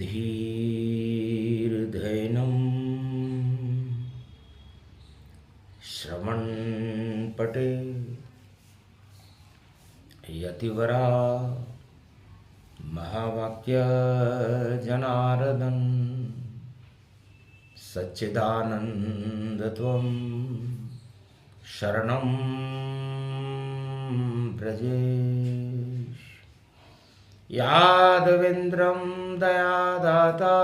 धीर्धैनं श्रवणपटे यतिवरा महावाक्यजनार्दन सच्चिदानन्दत्वं शरणं व्रजेश। यादवेन्द्रं दयादाता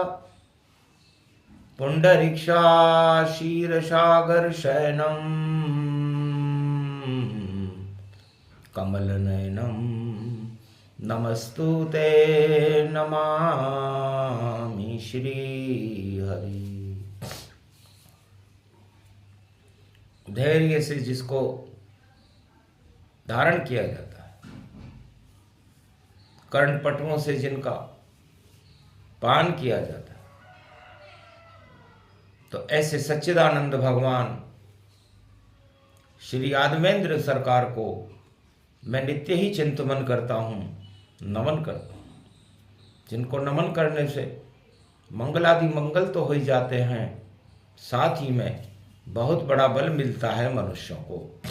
पुण्डरीक्षाशीरसागरशयनं कमलनयनं नमस्तुते नमामि श्रीहरि। धैर्य से जिसको धारण किया जाता है, कर्णपटुओं से जिनका पान किया जाता है, तो ऐसे सच्चिदानंद भगवान श्री यादवेंद्र सरकार को मैं नित्य ही चिंतन करता हूँ, नमन करता हूँ। जिनको नमन करने से मंगलादि मंगल तो हो ही जाते हैं, साथ ही में बहुत बड़ा बल मिलता है मनुष्यों को।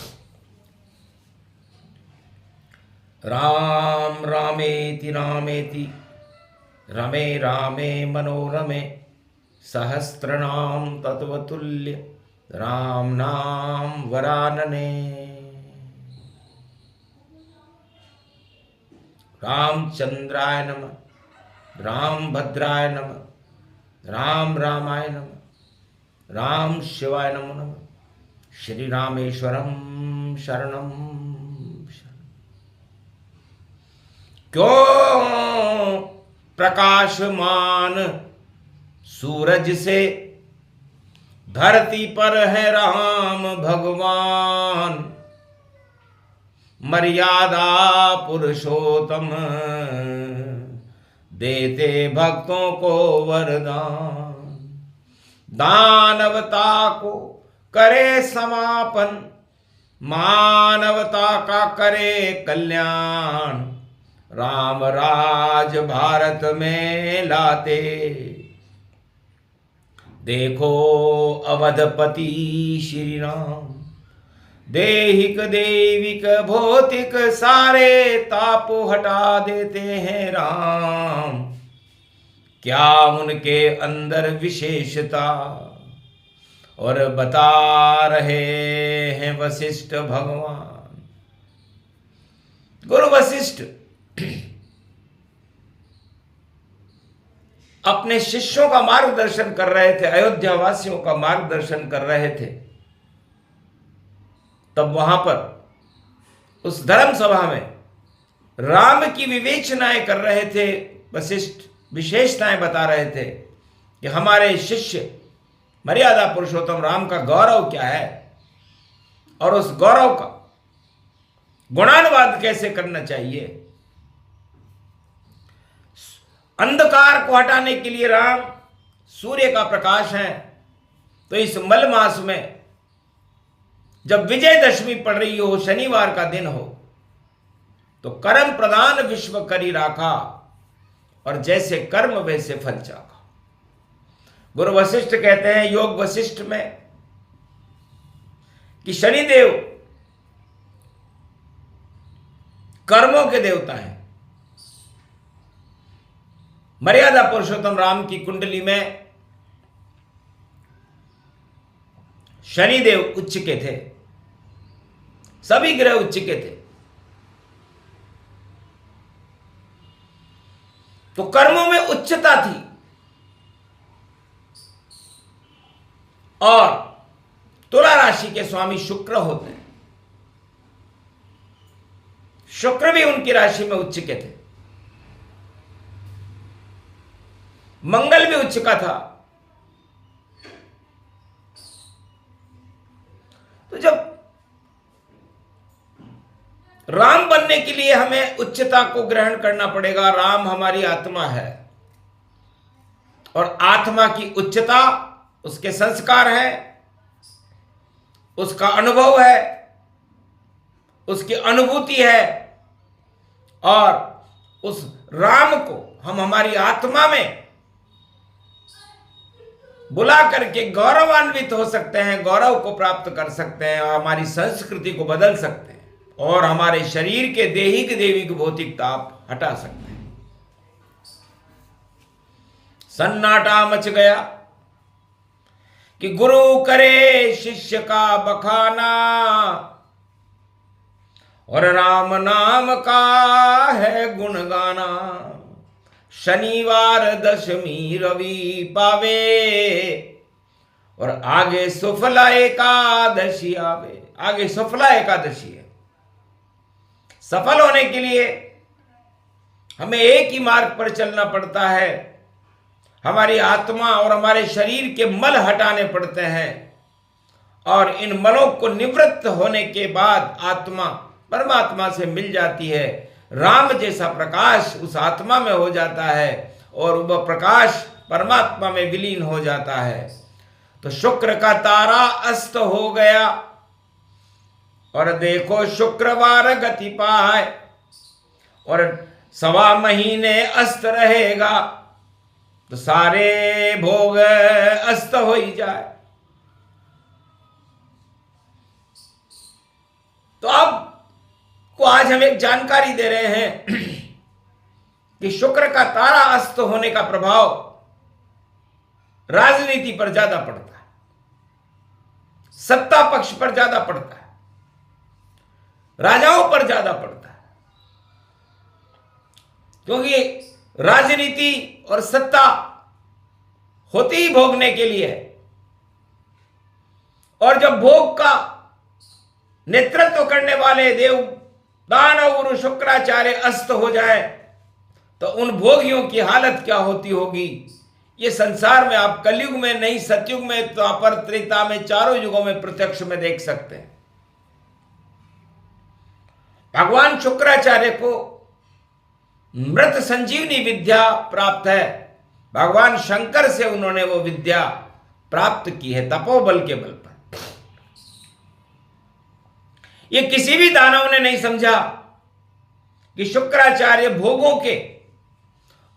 राम रामेति रामेति रमे रामे मनोरमे सहस्रनाम तत्वतुल्य राम नाम वरानने। रामचंद्राय नमः, राम भद्राय नमः, राम रामाय नमः, राम शिवाय नमो नमः। श्री रामेश्वरम शरणम शरणम। क्यों प्रकाशमान सूरज से धरती पर है राम भगवान, मर्यादा पुरुषोत्तम देते भक्तों को वरदान। दानवता को करे समापन, मानवता का करे कल्याण, राम राज भारत में लाते। देखो अवधपति श्री राम, देहिक देविक भौतिक सारे ताप हटा देते हैं राम। क्या उनके अंदर विशेषता और बता रहे हैं वशिष्ठ भगवान। गुरु वशिष्ठ अपने शिष्यों का मार्गदर्शन कर रहे थे, अयोध्या वासियों का मार्गदर्शन कर रहे थे। तब वहां पर उस धर्म सभा में राम की विवेचनाएं कर रहे थे वशिष्ठ, विशेषताएं बता रहे थे कि हमारे शिष्य मर्यादा पुरुषोत्तम राम का गौरव क्या है और उस गौरव का गुणानुवाद कैसे करना चाहिए। अंधकार को हटाने के लिए राम सूर्य का प्रकाश है, तो इस मल मास में जब विजयदशमी पड़ रही हो, शनिवार का दिन हो, तो कर्म प्रदान विश्व करी राखा, और जैसे कर्म वैसे फल चाखा। गुरु वशिष्ठ कहते हैं योग वशिष्ठ में कि शनिदेव कर्मों के देवता हैं। मर्यादा पुरुषोत्तम राम की कुंडली में शनिदेव उच्च के थे, सभी ग्रह उच्च के थे। तो कर्मों में उच्चता थी, और तुला राशि के स्वामी शुक्र होते हैं। शुक्र भी उनकी राशि में उच्च के थे, मंगल भी उच्च का था। तो जब राम बनने के लिए हमें उच्चता को ग्रहण करना पड़ेगा। राम हमारी आत्मा है, और आत्मा की उच्चता उसके संस्कार है, उसका अनुभव है, उसकी अनुभूति है, और उस राम को हम हमारी आत्मा में बुला करके गौरवान्वित हो सकते हैं, गौरव को प्राप्त कर सकते हैं और हमारी संस्कृति को बदल सकते हैं और हमारे शरीर के दैहिक दैविक भौतिक ताप हटा सकते हैं। सन्नाटा मच गया कि गुरु करे शिष्य का बखाना और राम नाम का है गुण गाना। शनिवार दशमी रवि पावे और आगे सुफला एकादशी आवे। आगे सुफला एकादशी है। सफल होने के लिए हमें एक ही मार्ग पर चलना पड़ता है। हमारी आत्मा और हमारे शरीर के मल हटाने पड़ते हैं और इन मलों को निवृत्त होने के बाद आत्मा परमात्मा से मिल जाती है। राम जैसा प्रकाश उस आत्मा में हो जाता है और वह प्रकाश परमात्मा में विलीन हो जाता है। तो शुक्र का तारा अस्त हो गया और देखो शुक्रवार गति पाए और 1.25 महीने अस्त रहेगा तो सारे भोग अस्त हो ही जाए। तो अब को आज हम एक जानकारी दे रहे हैं कि शुक्र का तारा अस्त होने का प्रभाव राजनीति पर ज्यादा पड़ता है, सत्ता पक्ष पर ज्यादा पड़ता है, राजाओं पर ज्यादा पड़ता है। क्योंकि राजनीति और सत्ता होती ही भोगने के लिए है और जब भोग का नेतृत्व करने वाले देव दानव गुरु शुक्राचार्य अस्त हो जाए तो उन भोगियों की हालत क्या होती होगी, ये संसार में आप कलयुग में नहीं, सतयुग में, द्वापर त्रेता में, चारों युगों में प्रत्यक्ष में देख सकते हैं। भगवान शुक्राचार्य को मृत संजीवनी विद्या प्राप्त है। भगवान शंकर से उन्होंने वो विद्या प्राप्त की है तपोबल के बल पर। ये किसी भी दानव ने नहीं समझा कि शुक्राचार्य भोगों के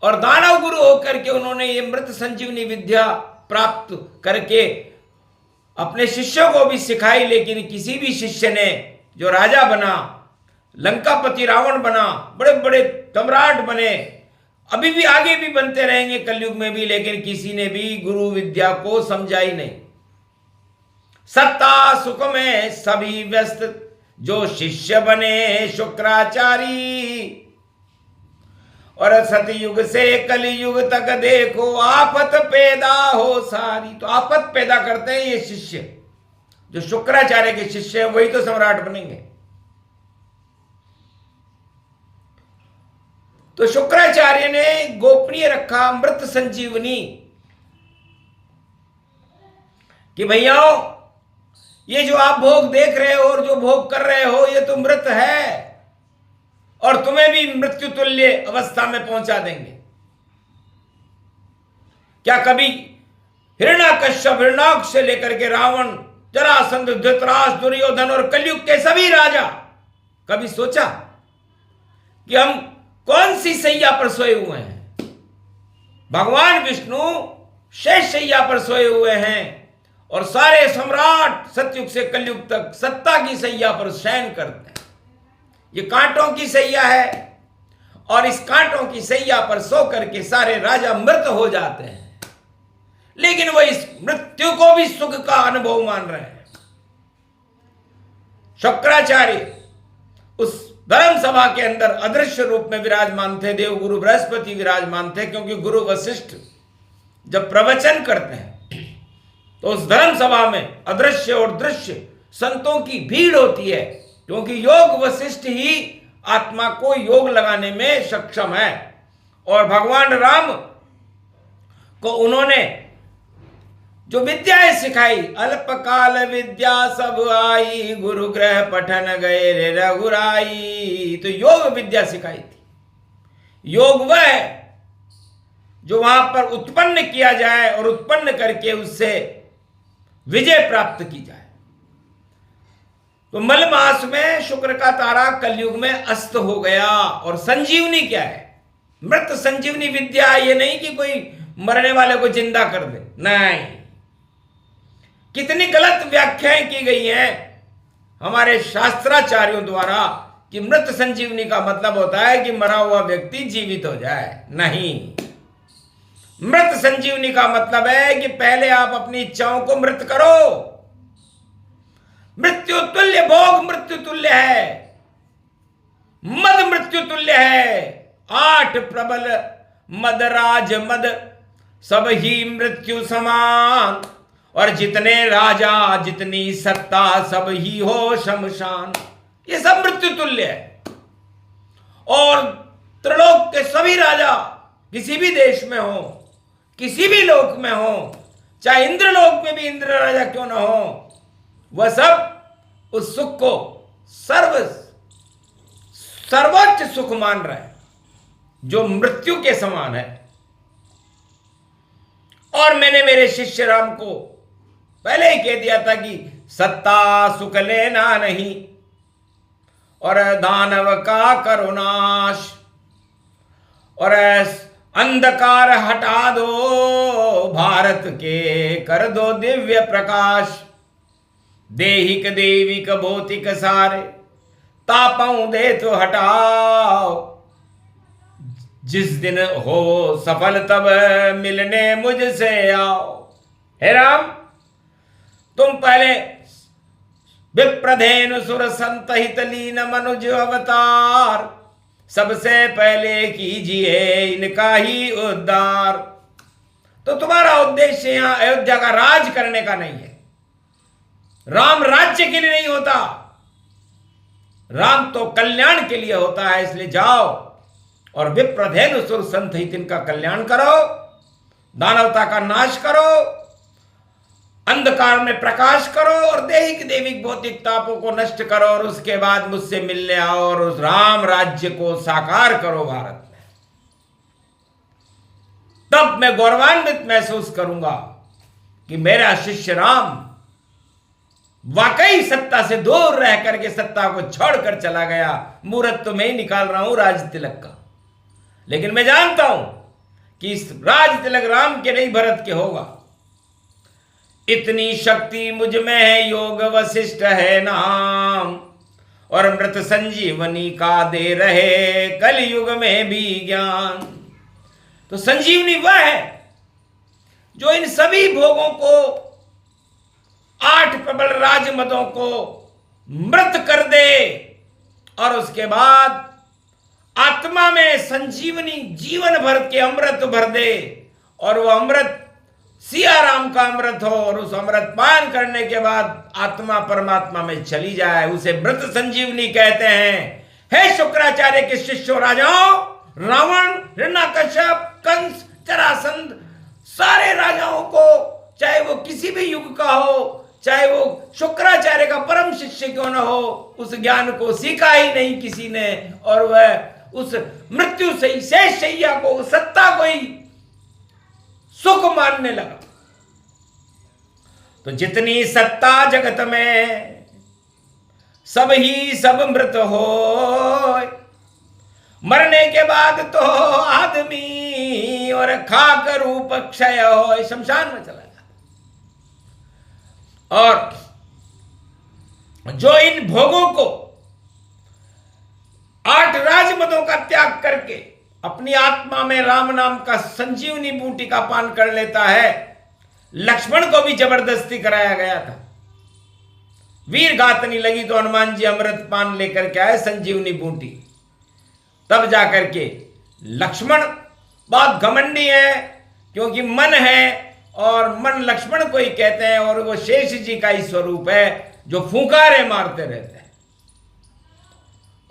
और दानव गुरु होकर के उन्होंने ये मृत संजीवनी विद्या प्राप्त करके अपने शिष्यों को भी सिखाई। लेकिन किसी भी शिष्य ने जो राजा बना, लंकापति रावण बना, बड़े बड़े सम्राट बने, अभी भी आगे भी बनते रहेंगे कलयुग में भी, लेकिन किसी ने भी गुरु विद्या को समझा ही नहीं। सत्ता सुख में सभी व्यस्त जो शिष्य बने शुक्राचारी और सतयुग से कलयुग तक देखो आफत पैदा हो सारी। तो आफत पैदा करते हैं ये शिष्य, जो शुक्राचार्य के शिष्य हैं वही तो सम्राट बनेंगे। तो शुक्राचार्य ने गोपनीय रखा मृत संजीवनी कि भैयाओ ये जो आप भोग देख रहे हो और जो भोग कर रहे हो ये तो मृत है और तुम्हें भी मृत्यु तुल्य अवस्था में पहुंचा देंगे। क्या कभी हिरण्याकश्यप, हिरण्याक्ष से लेकर के रावण, जरासंध, धृतराष्ट्र, दुर्योधन और कलयुग के सभी राजा कभी सोचा कि हम कौन सी सैया पर सोए हुए हैं? भगवान विष्णु शेष सैया पर सोए हुए हैं और सारे सम्राट सतयुग से कलयुग तक सत्ता की सैया पर शयन करते हैं। ये कांटों की सैया है और इस कांटों की सैया पर सो करके सारे राजा मृत हो जाते हैं, लेकिन वो इस मृत्यु को भी सुख का अनुभव मान रहे हैं। शुक्राचार्य उस धर्म सभा के अंदर अदृश्य रूप में विराजमान थे। देवगुरु बृहस्पति विराजमान थे, क्योंकि गुरु वशिष्ठ जब प्रवचन करते हैं तो उस धर्म सभा में अदृश्य और दृश्य संतों की भीड़ होती है, क्योंकि योग वशिष्ठ ही आत्मा को योग लगाने में सक्षम है। और भगवान राम को उन्होंने जो विद्याएं सिखाई, अल्पकाल विद्या सब आई, गुरु ग्रह पठन गए रे रघुराई, तो योग विद्या सिखाई थी। योग वह है जो वहां पर उत्पन्न किया जाए और उत्पन्न करके उससे विजय प्राप्त की जाए। तो मल मास में शुक्र का तारा कलयुग में अस्त हो गया। और संजीवनी क्या है? मृत संजीवनी विद्या। ये नहीं कि कोई मरने वाले को जिंदा कर दे, नहीं, कितनी गलत व्याख्याएं की गई हैं हमारे शास्त्राचार्यों द्वारा कि मृत संजीवनी का मतलब होता है कि मरा हुआ व्यक्ति जीवित हो जाए। नहीं, मृत संजीवनी का मतलब है कि पहले आप अपनी इच्छाओं को मृत करो। मृत्यु तुल्य भोग मृत्यु तुल्य है, मद मृत्यु तुल्य है। 8 प्रबल मदराज मद सब ही मृत्यु समान, और जितने राजा जितनी सत्ता सब ही हो शमशान। ये सब मृत्यु तुल्य है। और त्रिलोक के सभी राजा किसी भी देश में हो, किसी भी लोक में हो, चाहे इंद्रलोक में भी इंद्र राजा क्यों ना हो, वह सब उस सुख को सर्वोच्च सुख मान रहे हैं जो मृत्यु के समान है। और मैंने मेरे शिष्य राम को पहले ही कह दिया था कि सत्ता सुख लेना नहीं, और दानव का करुणाश, और अंधकार हटा दो भारत के, कर दो दिव्य प्रकाश। देहिक देविक भौतिक सारे, तापाऊं दे तो हटाओ। जिस दिन हो सफल तब मिलने मुझसे आओ। हे राम, तुम पहले विप्रधेनु सुर संत हित लीन मनुज अवतार, सबसे पहले कीजिए इनका ही उद्धार। तो तुम्हारा उद्देश्य यहां अयोध्या का राज करने का नहीं है। राम राज्य के लिए नहीं होता, राम तो कल्याण के लिए होता है। इसलिए जाओ और विप्रधेनु सुर संत हित इनका कल्याण करो, दानवता का नाश करो, अंधकार में प्रकाश करो, और दैहिक दैविक भौतिक तापों को नष्ट करो, और उसके बाद मुझसे मिलने आओ और उस राम राज्य को साकार करो भारत में। तब मैं गौरवान्वित महसूस करूंगा कि मेरा शिष्य राम वाकई सत्ता से दूर रह करके सत्ता को छोड़कर चला गया। मुहूर्त तो मैं ही निकाल रहा हूं राज तिलक का, लेकिन मैं जानता हूं कि इस राज तिलक राम के नहीं भरत के होगा। इतनी शक्ति मुझ में है, योग वशिष्ठ है नाम, और मृत संजीवनी का दे रहे कलयुग में भी ज्ञान। तो संजीवनी वह है जो इन सभी भोगों को, 8 प्रबल राजमदों को मृत कर दे, और उसके बाद आत्मा में संजीवनी जीवन भर के अमृत भर दे, और वह अमृत सिया राम का अमृत हो, और उस अमृत पान करने के बाद आत्मा परमात्मा में चली जाए। उसे मृत संजीवनी कहते हैं। हे शुक्राचार्य के शिष्यों राजाओं, रावण, हिरण्यकश्यप, कंस, जरासंध, सारे राजाओं को, चाहे वो किसी भी युग का हो, चाहे वो शुक्राचार्य का परम शिष्य क्यों न हो, उस ज्ञान को सीखा ही नहीं किसी ने, और वह उस मृत्यु से ही, शेष शैया को, उस सत्ता को ही सुख मानने लगा। तो जितनी सत्ता जगत में, सब ही सब मृत हो, मरने के बाद तो आदमी और खाक रूप क्षय हो, शमशान में चला जाता। और जो इन भोगों को, 8 राजमदों का त्याग करके अपनी आत्मा में राम नाम का संजीवनी बूटी का पान कर लेता है, लक्ष्मण को भी जबरदस्ती कराया गया था। वीर गातनी लगी तो हनुमान जी अमृत पान लेकर के आए, संजीवनी बूटी। तब जाकर के लक्ष्मण बहुत घमंडी है, क्योंकि मन है, और मन लक्ष्मण को ही कहते हैं, और वो शेष जी का ही स्वरूप है जो फूंकारे मारते रहते हैं।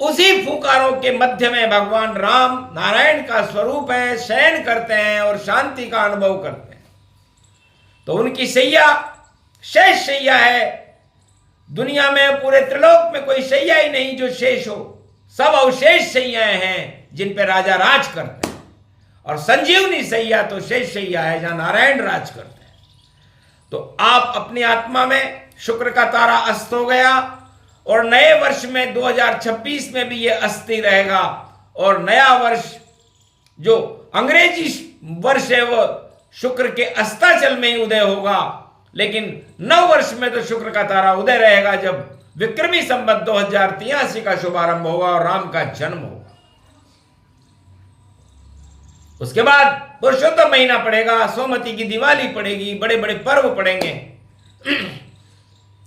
उसी फूंकारों के मध्य में भगवान राम नारायण का स्वरूप है, शयन करते हैं और शांति का अनुभव करते हैं। तो उनकी शैया शेष शैया है। दुनिया में, पूरे त्रिलोक में कोई शैया ही नहीं जो शेष हो, सब अवशेष शैयाएं हैं जिन पे राजा राज करते हैं। और संजीवनी शैया तो शेष शैया है जहां नारायण राज करते हैं। तो आप अपनी आत्मा में, शुक्र का तारा अस्त हो गया, और नए वर्ष में 2026 में भी ये अस्थि रहेगा, और नया वर्ष जो अंग्रेजी वर्ष है वो शुक्र के अस्ताचल में ही उदय होगा। लेकिन 9 वर्ष में तो शुक्र का तारा उदय रहेगा, जब विक्रमी संवत 2083 का शुभारंभ होगा और राम का जन्म होगा। उसके बाद पुरुषोत्तम महीना पड़ेगा, सोमवती की दिवाली पड़ेगी, बड़े बड़े पर्व पड़ेंगे।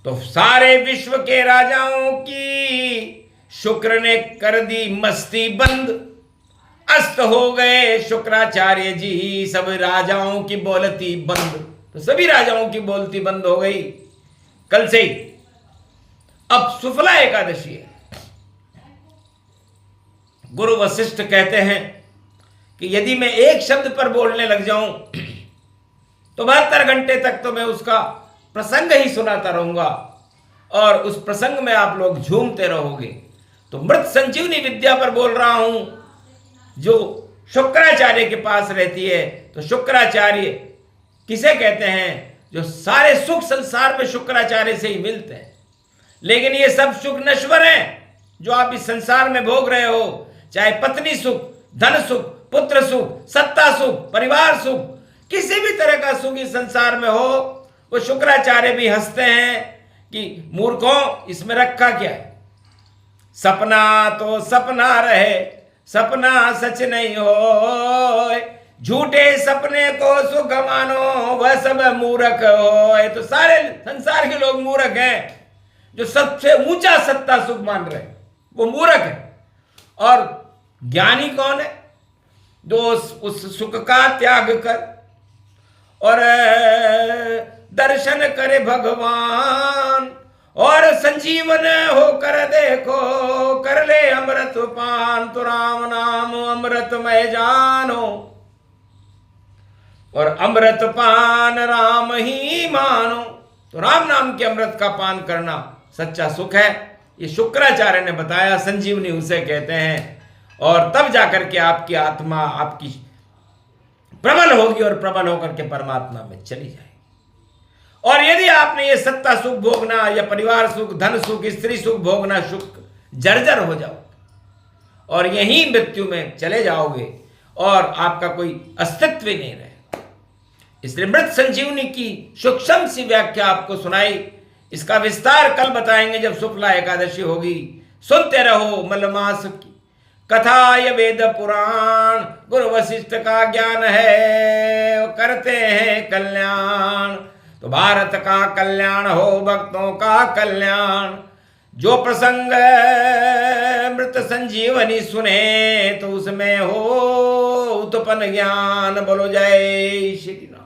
तो सारे विश्व के राजाओं की शुक्र ने कर दी मस्ती बंद, अस्त हो गए शुक्राचार्य जी, सब राजाओं की बोलती बंद। तो सभी राजाओं की बोलती बंद हो गई कल से ही। अब सुफला एकादशी है। गुरु वशिष्ठ कहते हैं कि यदि मैं एक शब्द पर बोलने लग जाऊं तो 72 घंटे तक तो मैं उसका प्रसंग ही सुनाता रहूंगा और उस प्रसंग में आप लोग झूमते रहोगे। तो मृत संजीवनी विद्या पर बोल रहा हूं, जो शुक्राचार्य के पास रहती है। तो शुक्राचार्य किसे कहते हैं? जो सारे सुख संसार में शुक्राचार्य से ही मिलते हैं। लेकिन ये सब सुख नश्वर हैं जो आप इस संसार में भोग रहे हो, चाहे पत्नी सुख, धन सुख, पुत्र सुख, सत्ता सुख, परिवार सुख, किसी भी तरह का सुख इस संसार में हो, वो शुक्राचार्य भी हंसते हैं कि मूर्खों, इसमें रखा क्या है? सपना तो सपना रहे, सपना सच नहीं हो, झूठे सपने को सुख मानो, वह सब मूर्ख हो। तो सारे संसार के लोग मूर्ख हैं। जो सबसे ऊंचा सत्ता सुख मान रहे हैं वो मूर्ख है। और ज्ञानी कौन है? जो उस सुख का त्याग कर और दर्शन करे भगवान, और संजीवन होकर देखो, कर ले अमृत पान, तो राम नाम अमृतमय जानो, और अमृत पान राम ही मानो। तो राम नाम के अमृत का पान करना सच्चा सुख है। ये शुक्राचार्य ने बताया, संजीवनी उसे कहते हैं। और तब जाकर के आपकी आत्मा आपकी प्रबल होगी और प्रबल होकर के परमात्मा में चली जाएगी। और यदि आपने ये सत्ता सुख भोगना या परिवार सुख, धन सुख, स्त्री सुख भोगना, सुख जर्जर हो जाओगे और यहीं मृत्यु में चले जाओगे और आपका कोई अस्तित्व ही नहीं रहेगा। इसलिए मृत संजीवनी की सूक्ष्म सी व्याख्या आपको सुनाई। इसका विस्तार कल बताएंगे जब शुक्ला एकादशी होगी। सुनते रहो मलमास की कथा, ये वेद पुराण, गुरु वशिष्ठ का ज्ञान है, करते हैं कल्याण। तो भारत का कल्याण हो, भक्तों का कल्याण। जो प्रसंग मृत संजीवनी सुने तो उसमें हो उत्पन्न ज्ञान। बोलो जय श्री राम।